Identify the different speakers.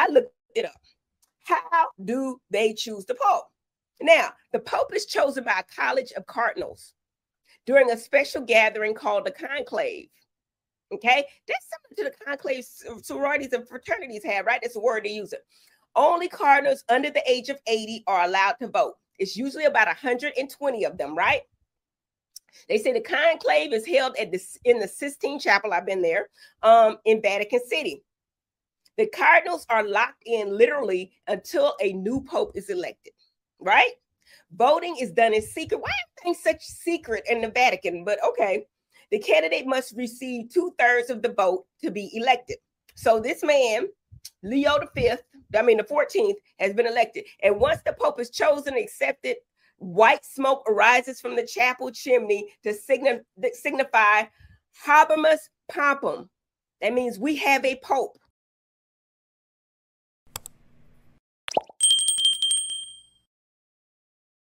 Speaker 1: I looked it up. How do they choose the Pope? Now, the Pope is chosen by a college of cardinals during a special gathering called the conclave. Okay, that's similar to the conclave sororities and fraternities have, right? That's a word they use it. Only cardinals under the age of 80 are allowed to vote. It's usually about 120 of them, right? They say the conclave is held in the Sistine Chapel. I've been there, in Vatican City. The cardinals are locked in literally until a new pope is elected, right? Voting is done in secret. Why are things such secret in the Vatican? But okay, the candidate must receive 2/3 of the vote to be elected. So this man, Leo the 14th, has been elected. And once the Pope is chosen and accepted, white smoke arises from the chapel chimney to signify Habemus Papam. That means we have a Pope.